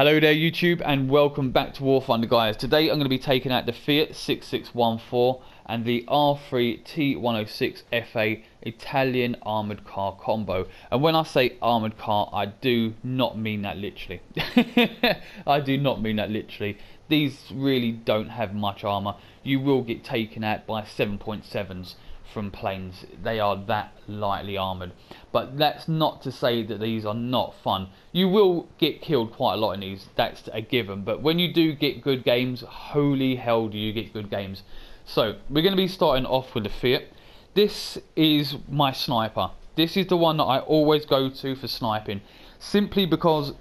Hello there YouTube, and welcome back to War Thunder, guys. Today I'm going to be taking out the Fiat 6614 and the R3 T106 FA Italian armoured car combo. And when I say armoured car, I do not mean that literally. I do not mean that literally. These really don't have much armour. You will get taken out by 7.7s from planes. They are that lightly armoured, but that's not to say that these are not fun. You will get killed quite a lot in these, that's a given, but when you do get good games, holy hell do you get good games. So we're going to be starting off with the Fiat. This is my sniper. This is the one that I always go to for sniping, simply because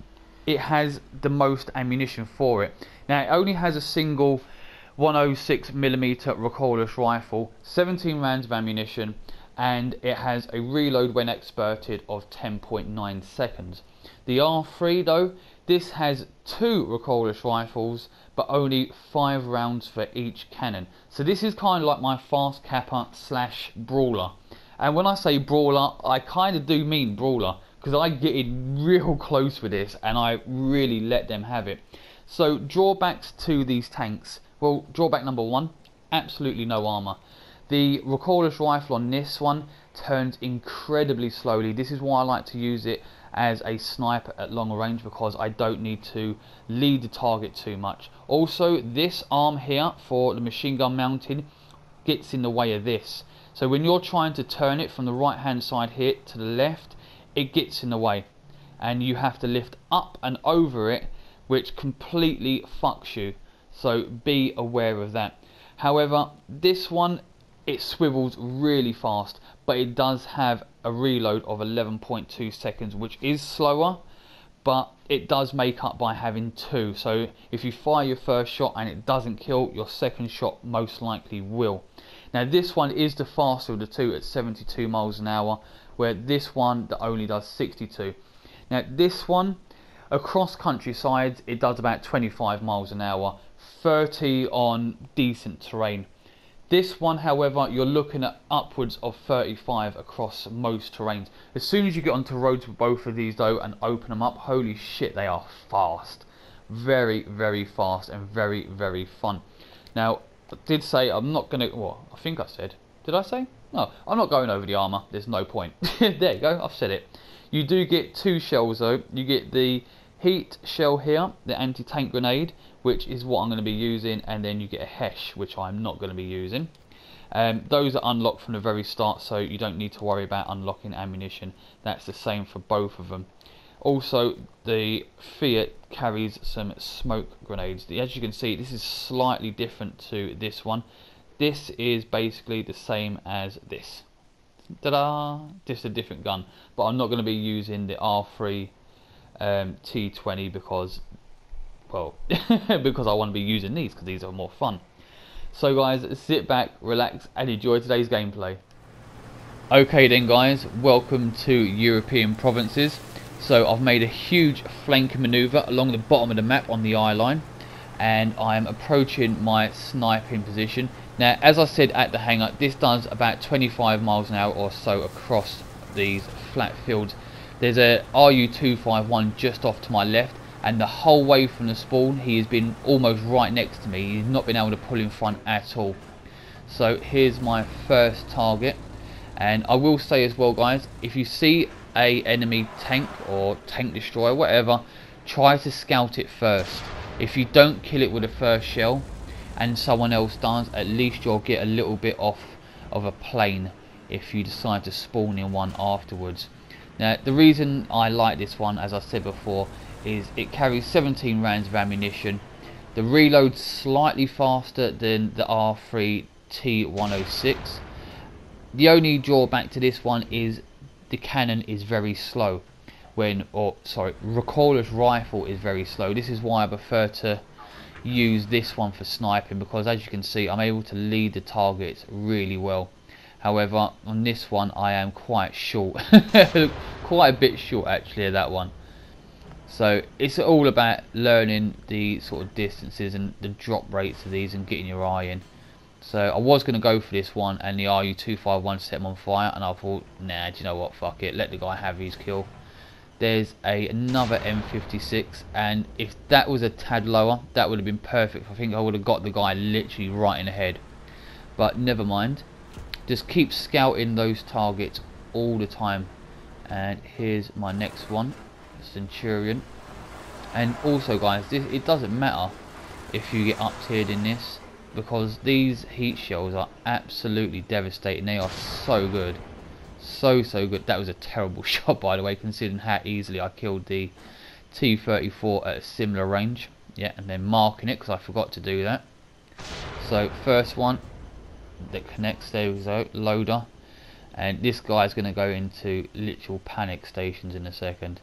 it has the most ammunition for it. Now it only has a single 106mm recoilless rifle, 17 rounds of ammunition, and it has a reload when experted of 10.9 seconds. The R3 though, this has 2 recoilless rifles but only 5 rounds for each cannon. So this is kind of like my fast capper slash brawler. And when I say brawler, I kind of do mean brawler, because I get in real close with this and I really let them have it. So drawbacks to these tanks. Well, drawback number 1, absolutely no armour. The recoilless rifle on this one turns incredibly slowly. This is why I like to use it as a sniper at long range, because I don't need to lead the target too much. Also, this arm here for the machine gun mounting gets in the way of this. So when you're trying to turn it from the right hand side here to the left, it gets in the way. And you have to lift up and over it, which completely fucks you. So be aware of that. However, this one, it swivels really fast, but it does have a reload of 11.2 seconds, which is slower, but it does make up by having 2. So if you fire your first shot and it doesn't kill, your second shot most likely will. Now this one is the faster of the two at 72 miles an hour, where this one that only does 62. Now this one, across countrysides, it does about 25 miles an hour, 30 on decent terrain. This one, however, you're looking at upwards of 35 across most terrains. As soon as you get onto roads with both of these though and open them up, holy shit, they are fast. Very, very fast and very, very fun. Now, I did say I'm not going to, well, I think I said, did I say? No, I'm not going over the armour, there's no point. There you go, I've said it. You do get 2 shells though. You get the heat shell here, the anti-tank grenade, which is what I'm going to be using, and then you get a HESH, which I'm not going to be using. Those are unlocked from the very start, so you don't need to worry about unlocking ammunition. That's the same for both of them. Also, the Fiat carries some smoke grenades. As you can see, this is slightly different to this one. This is basically the same as this. Ta-da! Just a different gun, but I'm not going to be using the R3 T20 because, well, because I want to be using these because these are more fun. So guys, sit back, relax and enjoy today's gameplay. Okay then guys, welcome to European provinces. So I've made a huge flanking manoeuvre along the bottom of the map on the eye line, and I am approaching my sniping position. Now as I said at the hangar, this does about 25 miles an hour or so across these flat fields. There's a RU-251 just off to my left, and the whole way from the spawn he has been almost right next to me. He's not been able to pull in front at all. So here's my first target, and I will say as well guys, if you see a enemy tank or tank destroyer, whatever, try to scout it first. If you don't kill it with the first shell and someone else does, at least you'll get a little bit off of a plane if you decide to spawn in one afterwards. Now the reason I like this one, as I said before, is it carries 17 rounds of ammunition. The reload's slightly faster than the R3 T106. The only drawback to this one is the cannon is very slow. Recoilless rifle is very slow. This is why I prefer to use this one for sniping, because as you can see I'm able to lead the targets really well. However, on this one I am quite short, quite a bit short actually of that one. So it's all about learning the sort of distances and the drop rates of these and getting your eye in. So I was going to go for this one, and the RU-251 set him on fire, and I thought, nah, do you know what, fuck it, let the guy have his kill. there's another M56, and if that was a tad lower, that would have been perfect. I think I would have got the guy literally right in the head, but never mind. Just keep scouting those targets all the time. And here's my next one, Centurion. And also guys, it doesn't matter if you get up tiered in this, because these heat shells are absolutely devastating. They are so good, so good. That was a terrible shot, by the way, considering how easily I killed the T-34 at a similar range. Yeah, and then marking it because I forgot to do that. So first one that connects, there we go, loader. And this guy's going to go into literal panic stations in a second.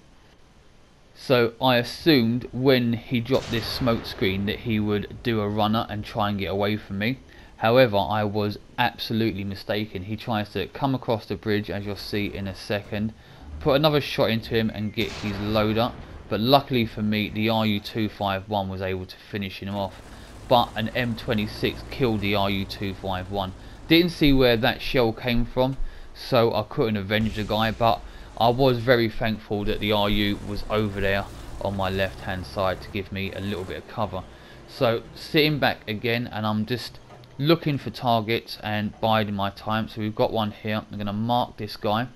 So I assumed when he dropped this smoke screen that he would do a runner and try and get away from me. However, I was absolutely mistaken. He tries to come across the bridge, as you'll see in a second, put another shot into him and get his loader. But luckily for me, the RU-251 was able to finish him off. But an M26 killed the RU-251. Didn't see where that shell came from, so I couldn't avenge the guy, but I was very thankful that the RU was over there on my left hand side to give me a little bit of cover. So sitting back again, and I'm just looking for targets and biding my time. So we've got one here. I'm going to mark this guy,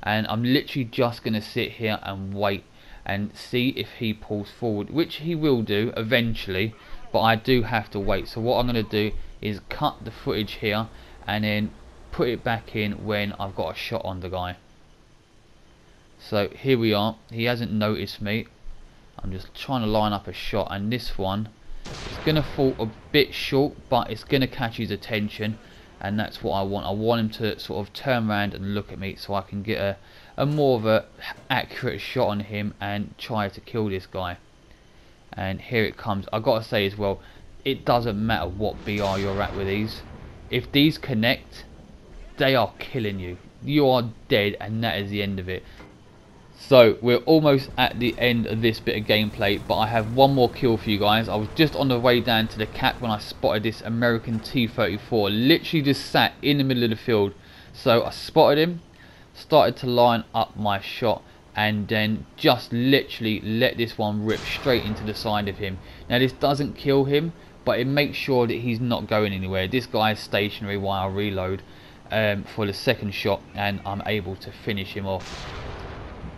and I'm literally just going to sit here and wait and see if he pulls forward, which he will do eventually, but I do have to wait. So what I'm going to do is cut the footage here and then put it back in when I've got a shot on the guy. So here we are. He hasn't noticed me. I'm just trying to line up a shot, and this one is going to fall a bit short, but it's going to catch his attention, and that's what I want. I want him to sort of turn around and look at me so I can get a more of a accurate shot on him and try to kill this guy. And here it comes. I've got to say as well, it doesn't matter what BR you're at with these. If these connect, they are killing you. You are dead, and that is the end of it. So we're almost at the end of this bit of gameplay, but I have one more kill for you guys. I was just on the way down to the cap when I spotted this American T-34, literally just sat in the middle of the field. So I spotted him, started to line up my shot, and then just literally let this one rip straight into the side of him. Now this doesn't kill him, but it makes sure that he's not going anywhere. This guy is stationary while I reload for the second shot, and I'm able to finish him off.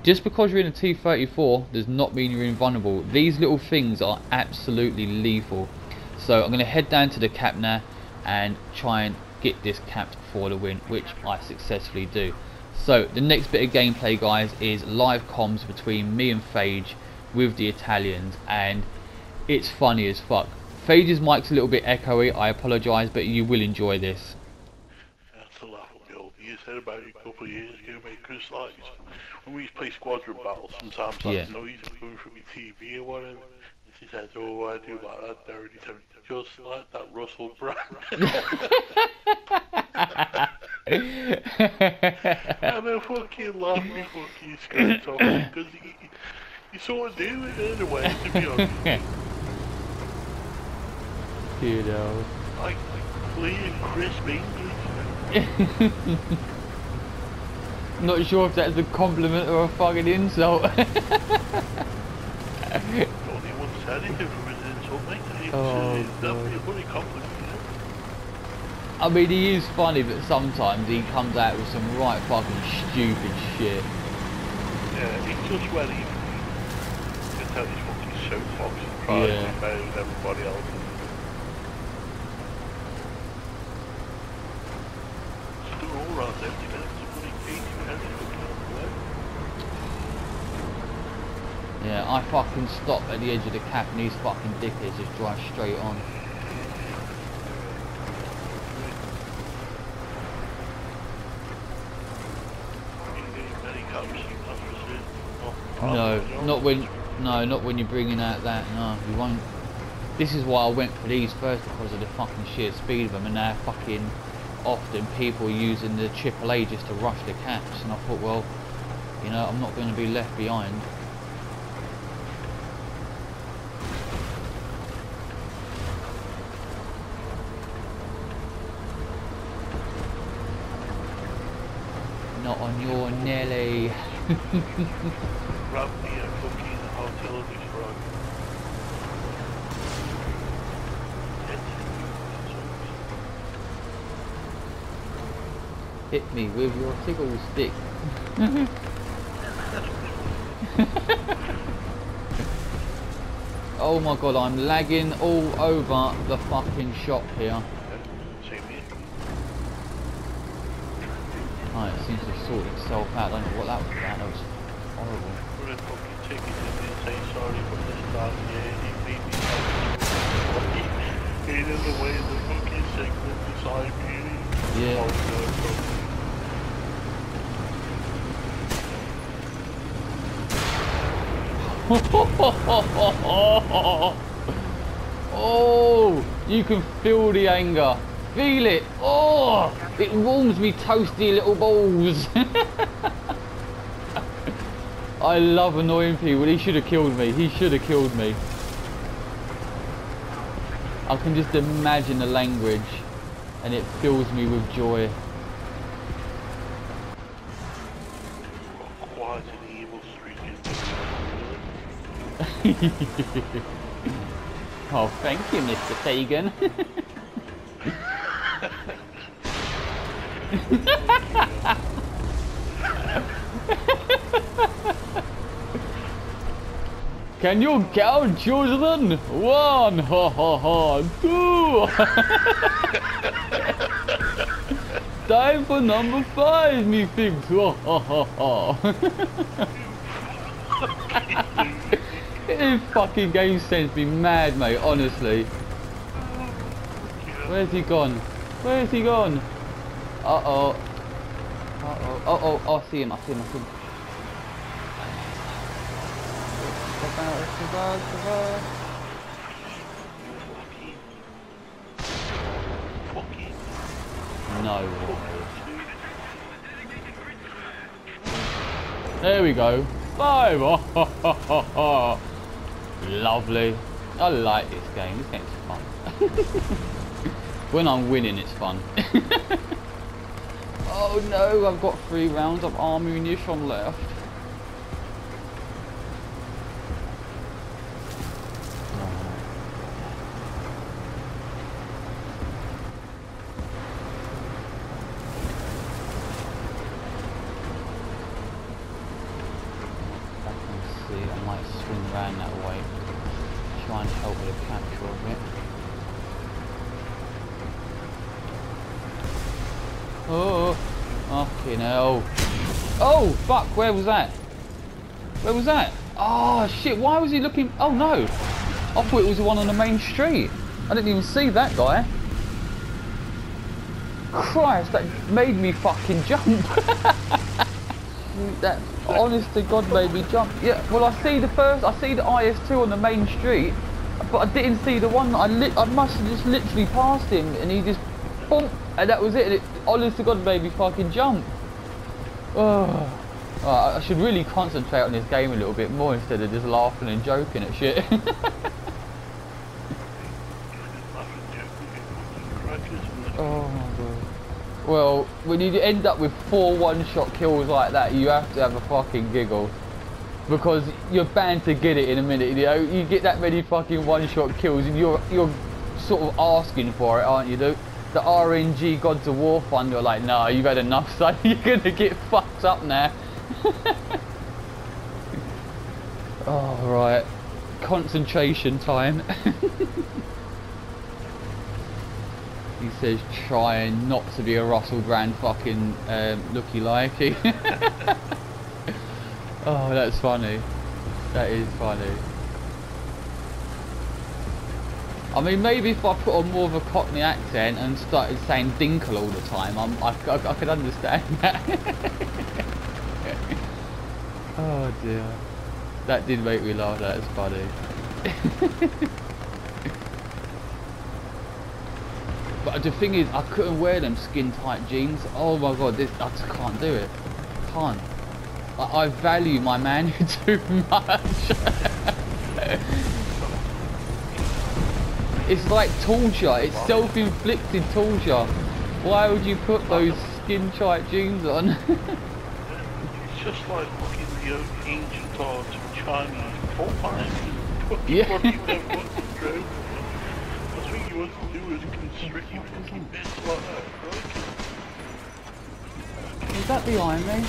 Just because you're in a T-34 does not mean you're invulnerable. These little things are absolutely lethal. So I'm going to head down to the cap now and try and get this capped for the win, which I successfully do. So the next bit of gameplay, guys, is live comms between me and Phage with the Italians, and it's funny as fuck. Phage's mic's a little bit echoey, I apologise, but you will enjoy this. That's a laughable. You said about it a couple of years ago, mate, because like, when we used to play squadron battles, sometimes like noise was going through my TV or whatever. He said, oh, I do like that there, and he said, just like that Russell Brand. And I fucking laughed me fucking scared off, because you sort of do it in a way, to be honest. You know. Like clear, crisp English. Not sure if that's a compliment or a fucking insult. Don't even say anything from his insult, mate. It's definitely a funny compliment, you know? I mean, he is funny, but sometimes he comes out with some right fucking stupid shit. Yeah, it's just where he can tell he's fucking soapbox and tries to be better than everybody else. So they're all around empty minutes. Yeah, I fucking stop at the edge of the cap and these fucking dickheads just drive straight on. No, not when you're bringing out that. No, you won't. This is why I went for these first, because of the fucking sheer speed of them, and now fucking often people are using the AAA just to rush the caps, and I thought, well, you know, I'm not going to be left behind. Not on your Nelly. Grab me a fucking artillery frog. Hit me with your tickle stick. Oh my god, I'm lagging all over the fucking shop here. Oh, it seems to have sorted itself out. I don't know what that was about. That was horrible. Put a fucking ticket in and say sorry for this time. Yeah, he made me fucking get in the way of the fucking segment beside me. Yeah. Oh, you can feel the anger. Feel it. Oh, it warms me toasty little balls. I love annoying people. He should have killed me. He should have killed me. I can just imagine the language and it fills me with joy. Quite an evil streak. Oh, thank you, Mr. Fagan. Can you count, children? 1, ha ha ha, 2. Time for number 5, me figs. Ha ha ha ha. This fucking game sends me mad, mate, honestly. Where's he gone? Where's he gone? Uh-oh. Uh-oh. Uh-oh. Oh, I see him. I see him. I see him. No way. There we go. 5. Oh, lovely. I like this game. This game's fun. When I'm winning, it's fun. Oh no, I've got 3 rounds of ammunition left. I might swing around that way, try and help with the capture of it. Oh, fucking hell. Oh, fuck, where was that? Where was that? Oh, shit, why was he looking? Oh, no. I thought it was the one on the main street. I didn't even see that guy. Christ, that made me fucking jump. That, honest to God, made me jump. Yeah, well, I see the IS2 on the main street, but I didn't see the one that I must have just literally passed him, and he just, boom, and that was it. And it, honest to God, made me fucking jump. Oh, I should really concentrate on this game a little bit more instead of just laughing and joking at shit. Oh my God. Well, when you end up with 4 one-shot kills like that, you have to have a fucking giggle. Because you're bound to get it in a minute, you know? You get that many fucking one-shot kills and you're sort of asking for it, aren't you? The RNG Gods of War Fund are like, no, you've had enough, son. You're gonna get fucked up now. Oh, right. Concentration time. He says trying not to be a Russell Brand fucking looky-likey. Oh, that's funny. That is funny. I mean, maybe if I put on more of a Cockney accent and started saying Dinkle all the time, I could understand that. Oh dear. That did make me laugh, that's funny. But the thing is, I couldn't wear them skin-tight jeans. Oh my God, I just can't do it. Can't. I value my man too much. It's like torture. It's self-inflicted torture. Why would you put those skin-tight jeans on? just like fucking the ancient art of Chinese porcupine. Yeah. What you never want to throw. That's what you want to do is constrict your fucking bits like that, right? Is that behind me?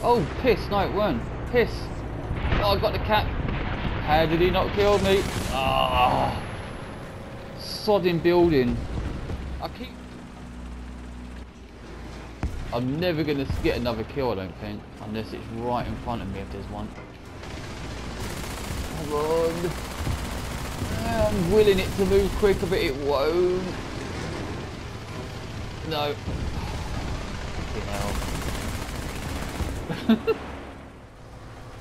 Oh, piss. No, it weren't. Piss. Oh, I got the cat. How did he not kill me? Ah. Sodding building. I'm never going to get another kill, I don't think. Unless it's right in front of me if there's one. Come on. I'm willing it to move quicker, but it won't. No. Fucking hell.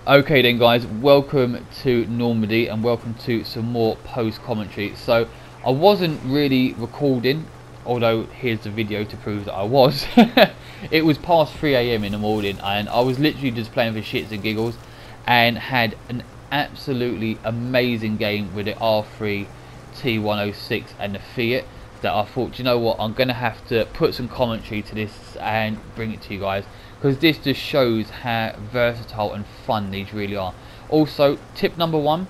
Okay then guys, welcome to Normandy and welcome to some more post commentary. So I wasn't really recording, although here's the video to prove that I was. It was past 3 AM in the morning and I was literally just playing for shits and giggles and had an absolutely amazing game with the R3 T106 and the Fiat that I thought, you know what, I'm going to have to put some commentary to this and bring it to you guys, because this just shows how versatile and fun these really are. Also, tip number one,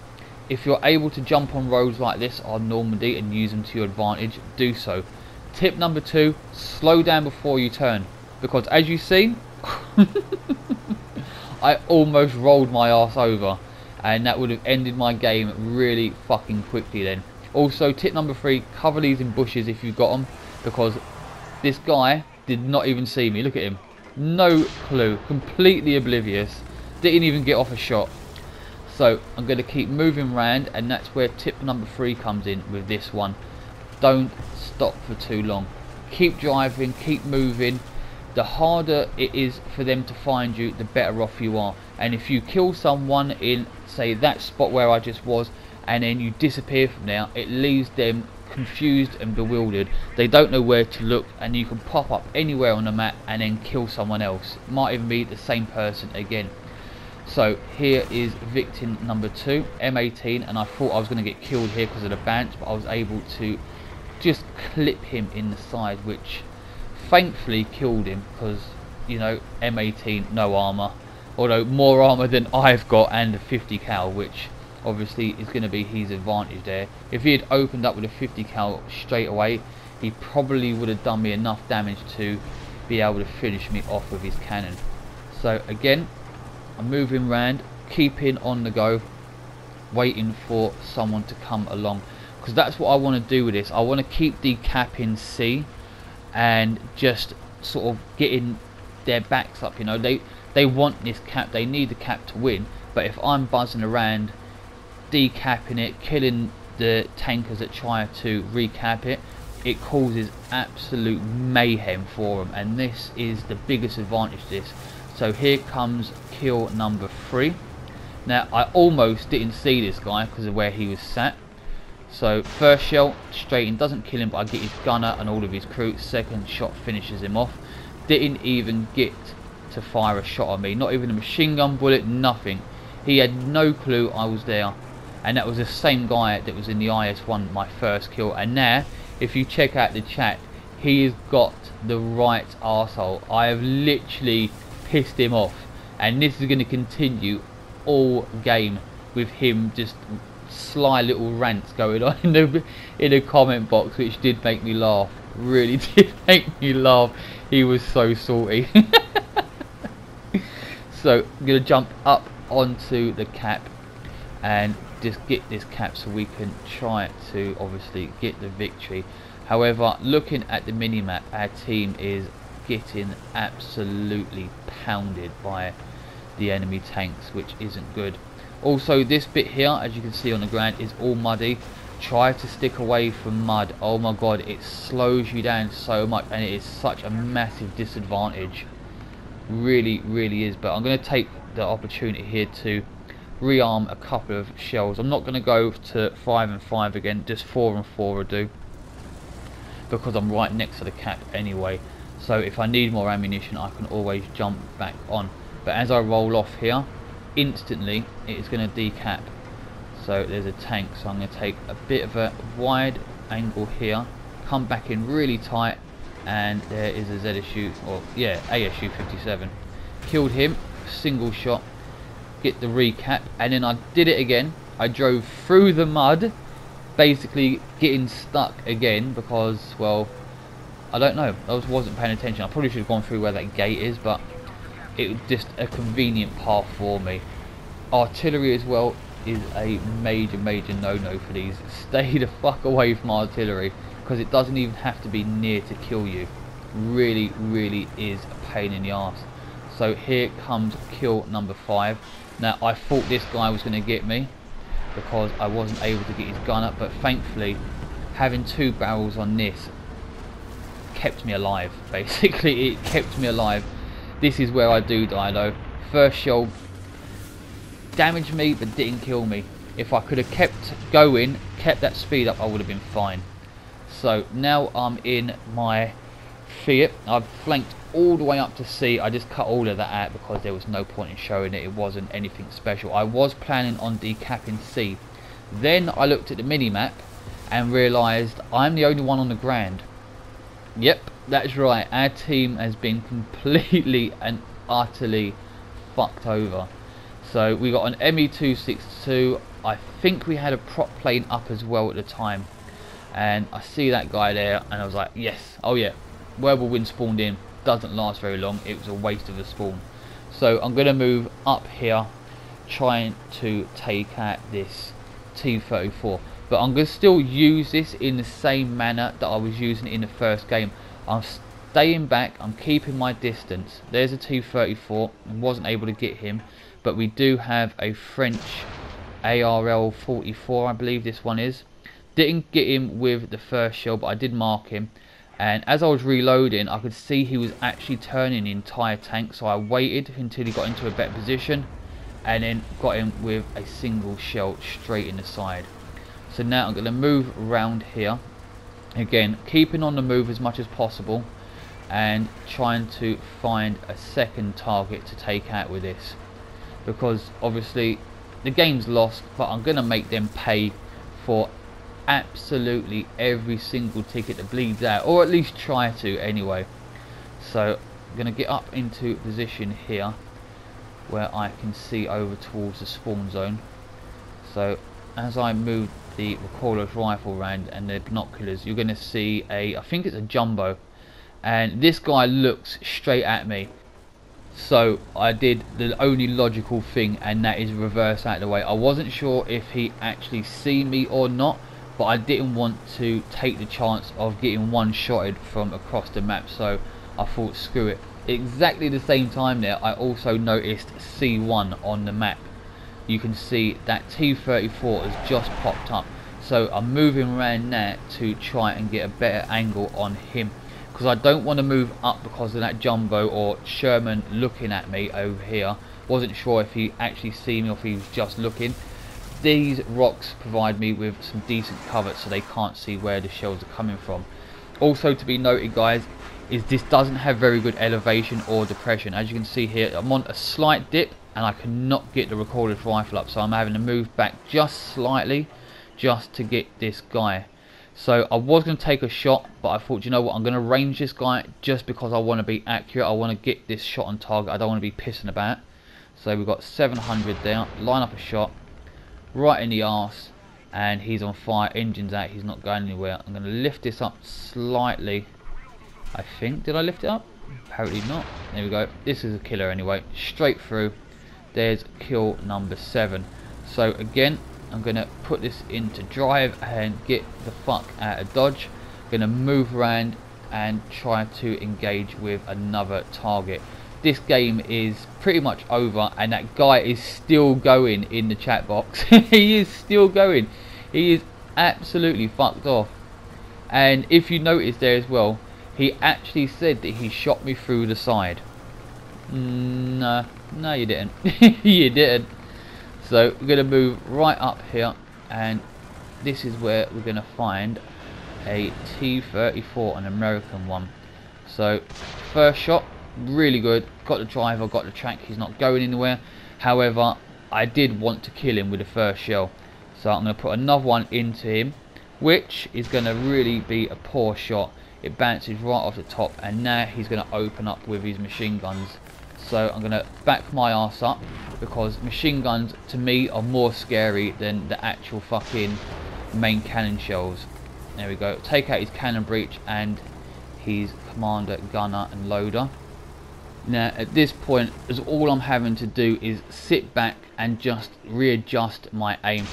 if you're able to jump on roads like this on Normandy and use them to your advantage, do so. Tip number two, slow down before you turn, because as you see, I almost rolled my ass over and that would have ended my game really fucking quickly then. Also, tip number three, cover these in bushes if you've got them, because this guy did not even see me. Look at him. No clue. Completely oblivious. Didn't even get off a shot. So, I'm going to keep moving around, and that's where tip number three comes in with this one. Don't stop for too long. Keep driving, keep moving. The harder it is for them to find you, the better off you are. And if you kill someone in, say, that spot where I just was, and then you disappear from there, it leaves them confused and bewildered. They don't know where to look, and you can pop up anywhere on the map and then kill someone else. Might even be the same person again. So here is victim number 2, M18, and I thought I was going to get killed here because of the bounce, but I was able to just clip him in the side, which thankfully killed him, because, you know, M18, no armour, although more armour than I've got, and a 50 cal, which obviously is going to be his advantage there. If he had opened up with a 50 cal straight away, he probably would have done me enough damage to be able to finish me off with his cannon. So again, I'm moving around, keeping on the go, waiting for someone to come along, because that's what I want to do with this. I want to keep decapping C and just sort of getting their backs up. You know, they want this cap, they need the cap to win, but if I'm buzzing around decapping it, killing the tankers that try to recap it, it causes absolute mayhem for them, and this is the biggest advantage to this. So here comes kill number 3. Now I almost didn't see this guy because of where he was sat. So first shell straight in, doesn't kill him, but I get his gunner and all of his crew. Second shot finishes him off. Didn't even get to fire a shot on me, not even a machine gun bullet, nothing. He had no clue I was there, and that was the same guy that was in the IS-1, my first kill. And now if you check out the chat, he has got the right arsehole. I have literally pissed him off, and this is going to continue all game with him just sly little rants going on in the comment box, which did make me laugh. Really did make me laugh. He was so salty. So I'm going to jump up onto the cap and just get this cap so we can try to obviously get the victory. However, looking at the minimap, our team is getting absolutely pounded by the enemy tanks, which isn't good. Also, this bit here, as you can see on the ground, is all muddy. Try to stick away from mud. Oh my god, it slows you down so much, and it is such a massive disadvantage. Really is. But I'm going to take the opportunity here to rearm a couple of shells. I'm not going to go to 5 and 5 again, just 4 and 4 will do, because I'm right next to the cap anyway. So if I need more ammunition, I can always jump back on. But as I roll off here, instantly it is going to decap. So there's a tank, so I'm going to take a bit of a wide angle here, come back in really tight, and there is a ZSU, or yeah, ASU 57. Killed him. single shot, get the recap, and then I did it again. I drove through the mud, basically getting stuck again because, well, I don't know, I wasn't paying attention. I probably should have gone through where that gate is, but it was just a convenient path for me. Artillery as well is a major no-no for these. Stay the fuck away from artillery, because it doesn't even have to be near to kill you. Really is a pain in the arse. So here comes kill number 5. Now I thought this guy was going to get me because I wasn't able to get his gun up, but thankfully having 2 barrels on this kept me alive. Basically it kept me alive. This is where I do die though. First shell damaged me but didn't kill me. If I could have kept going, kept that speed up, I would have been fine. So now I'm in my Fiat. I've flanked all the way up to C. I just cut all of that out because there was no point in showing it. It wasn't anything special. I was planning on decapping C. Then I looked at the mini-map and realised I'm the only one on the ground. Yep, that's right. Our team has been completely and utterly fucked over. So we got an ME-262. I think we had a prop plane up as well at the time. And I see that guy there and I was like, yes, oh yeah. Whirlwind spawned in. Doesn't last very long. It was a waste of a spawn. So I'm going to move up here, trying to take out this T-34. But I'm going to still use this in the same manner that I was using it in the first game. I'm staying back, I'm keeping my distance. There's a T-34, I wasn't able to get him. But we do have a French ARL 44, I believe this one is. Didn't get him with the first shell, but I did mark him. And as I was reloading, I could see he was actually turning the entire tank. So I waited until he got into a better position, and then got him with a single shell straight in the side. So now I'm going to move around here again, keeping on the move as much as possible and trying to find a second target to take out with this, because obviously the game's lost, but I'm going to make them pay for absolutely every single ticket that bleeds out, or at least try to anyway. So I'm going to get up into position here where I can see over towards the spawn zone. So as I move the recorder's rifle round and the binoculars, you're going to see I think it's a jumbo, and this guy looks straight at me. So I did the only logical thing, and that is reverse out of the way. I wasn't sure if he actually seen me or not, but I didn't want to take the chance of getting one-shotted from across the map, so I thought screw it. Exactly the same time there, I also noticed C1 on the map. You can see that T-34 has just popped up, so I'm moving around now to try and get a better angle on him, because I don't want to move up because of that jumbo or Sherman looking at me over here. Wasn't sure if he actually see me or if he was just looking. These rocks provide me with some decent cover so they can't see where the shells are coming from. Also to be noted, guys, is this doesn't have very good elevation or depression. As you can see here, I'm on a slight dip and I cannot get the recorder's rifle up, so I'm having to move back just slightly just to get this guy. So I was going to take a shot, but I thought, you know what, I'm going to range this guy just because I want to be accurate. I want to get this shot on target. I don't want to be pissing about. So we've got 700 there. Line up a shot right in the arse, and he's on fire. Engine's out. He's not going anywhere. I'm going to lift this up slightly. I think, did I lift it up? Apparently not. There we go. This is a killer anyway. Straight through. There's kill number 7. So again, I'm going to put this into drive and get the fuck out of dodge. Going to move around and try to engage with another target. This game is pretty much over, and that guy is still going in the chat box. He is still going. He is absolutely fucked off. And if you notice there as well, he actually said that he shot me through the side. No, you didn't. You didn't. So we're going to move right up here, and this is where we're going to find a T-34, an American one. So first shot, really good. Got the driver, got the track. He's not going anywhere. However, I did want to kill him with the first shell, so I'm going to put another one into him, which is going to really be a poor shot. It bounces right off the top, and now he's going to open up with his machine guns. So I'm going to back my ass up, because machine guns to me are more scary than the actual fucking main cannon shells. There we go. Take out his cannon breech and his commander, gunner and loader. Now at this point, as all I'm having to do is sit back and just readjust my aim.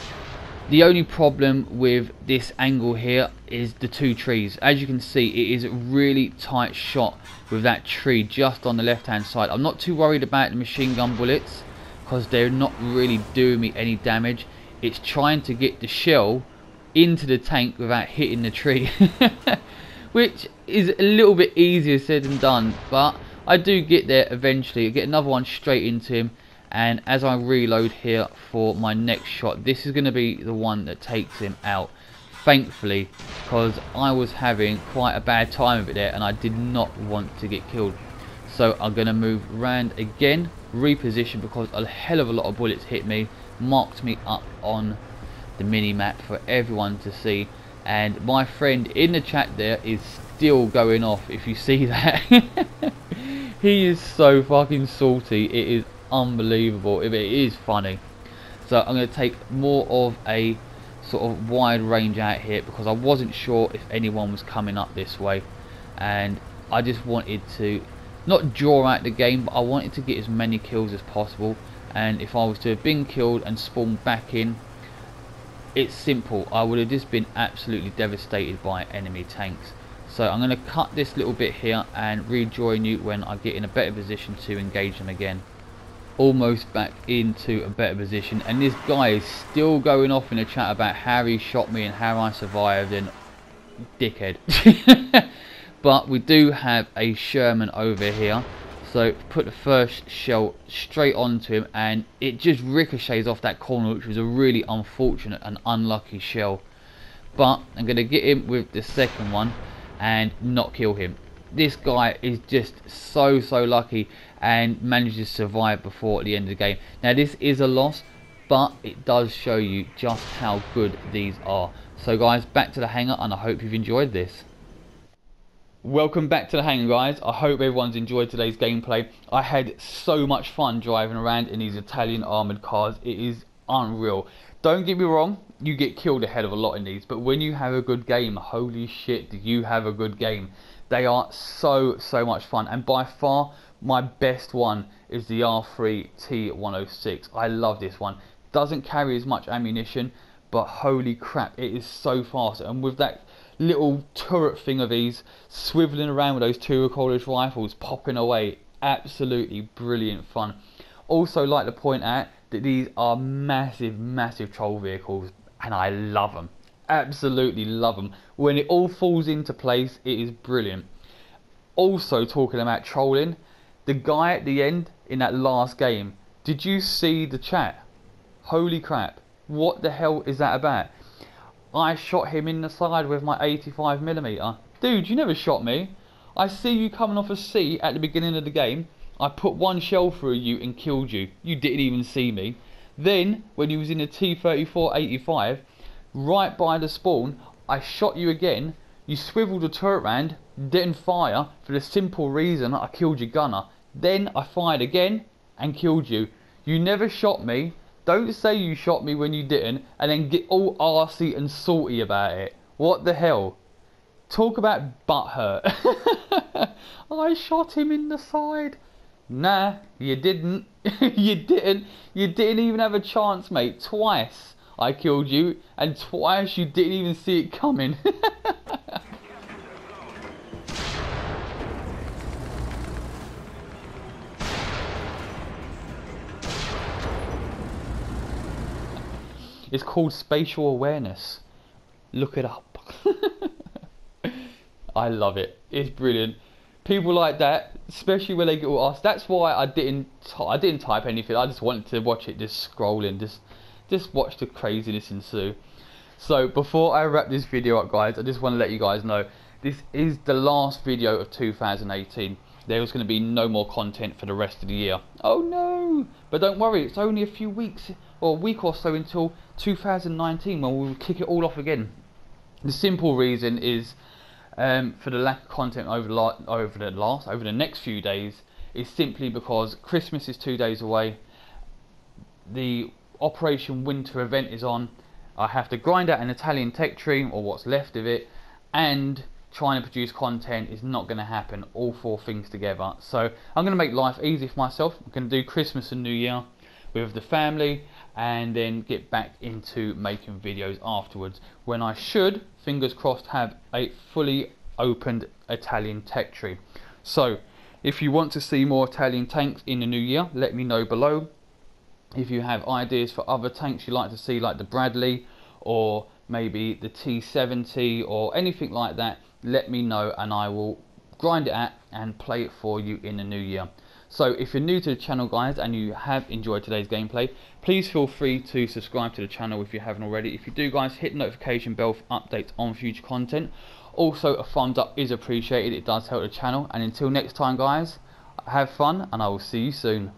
The only problem with this angle here is the two trees. As you can see, it is a really tight shot with that tree just on the left hand side. I'm not too worried about the machine gun bullets, because they're not really doing me any damage. It's trying to get the shell into the tank without hitting the tree. Which is a little bit easier said than done, but I do get there eventually. I get another one straight into him, and as I reload here for my next shot, this is going to be the one that takes him out, thankfully, because I was having quite a bad time of it there and I did not want to get killed. So I'm going to move around again, reposition, because a hell of a lot of bullets hit me, marked me up on the mini map for everyone to see. And my friend in the chat there is still going off, if you see that. He is so fucking salty, it is unbelievable. It is funny. So I'm going to take more of a sort of wide range out here, because I wasn't sure if anyone was coming up this way, and I just wanted to not draw out the game, but I wanted to get as many kills as possible. And if I was to have been killed and spawned back in, it's simple, I would have just been absolutely devastated by enemy tanks. So I'm going to cut this little bit here and rejoin you when I get in a better position to engage them again. Almost back into a better position, and this guy is still going off in the chat about how he shot me and how I survived, and dickhead. But we do have a Sherman over here, so put the first shell straight onto him and it just ricochets off that corner, which was a really unfortunate and unlucky shell. But I'm going to get him with the second one and not kill him. This guy is just so lucky and manages to survive before the end of the game. Now this is a loss, but it does show you just how good these are. So guys, back to the hangar, and I hope you've enjoyed this. Welcome back to the hangar, guys. I hope everyone's enjoyed today's gameplay. I had so much fun driving around in these Italian armoured cars. It is unreal. Don't get me wrong, you get killed a hell of a lot in these, but when you have a good game, holy shit, do you have a good game. They are so much fun, and by far my best one is the R3 T106. I love this one. Doesn't carry as much ammunition, but holy crap, it is so fast. And with that little turret thing of these swiveling around with those two recoilless rifles popping away, absolutely brilliant fun. Also like to point out that these are massive troll vehicles, and I love them. Absolutely love them. When it all falls into place, it is brilliant. Also, talking about trolling, the guy at the end in that last game, did you see the chat? Holy crap, what the hell is that about? I shot him in the side with my 85mm. Dude, you never shot me. I see you coming off a C at the beginning of the game. I put one shell through you and killed you. You didn't even see me. Then, when you was in the T-34-85, right by the spawn, I shot you again. You swiveled the turret round, didn't fire, for the simple reason I killed your gunner. Then I fired again and killed you. You never shot me. Don't say you shot me when you didn't, and then get all arsey and salty about it. What the hell? Talk about butthurt. I shot him in the side. Nah, you didn't. You didn't. You didn't even have a chance, mate. Twice I killed you, and twice you didn't even see it coming. It's called spatial awareness. Look it up. I love it. It's brilliant. People like that, especially when they get all asked. That's why I didn't type anything. I just wanted to watch it, just scrolling, just watch the craziness ensue. So before I wrap this video up, guys, I just want to let you guys know this is the last video of 2018. There was going to be no more content for the rest of the year. Oh no! But don't worry, it's only a few weeks or a week or so until 2019 when we'll kick it all off again. The simple reason is for the lack of content over the next few days is simply because Christmas is 2 days away, the Operation Winter event is on, I have to grind out an Italian tech tree, or what's left of it, and trying to produce content is not going to happen, all 4 things together. So I'm going to make life easy for myself. I'm going to do Christmas and New Year with the family, and then get back into making videos afterwards, when I should, fingers crossed, have a fully opened Italian tech tree. So if you want to see more Italian tanks in the new year, let me know below. If you have ideas for other tanks you'd like to see, like the Bradley or maybe the T70 or anything like that, let me know and I will grind it out and play it for you in the new year. So if you're new to the channel, guys, and you have enjoyed today's gameplay, please feel free to subscribe to the channel if you haven't already. If you do, guys, hit the notification bell for updates on future content. Also, a thumbs up is appreciated, it does help the channel. And until next time, guys, have fun and I will see you soon.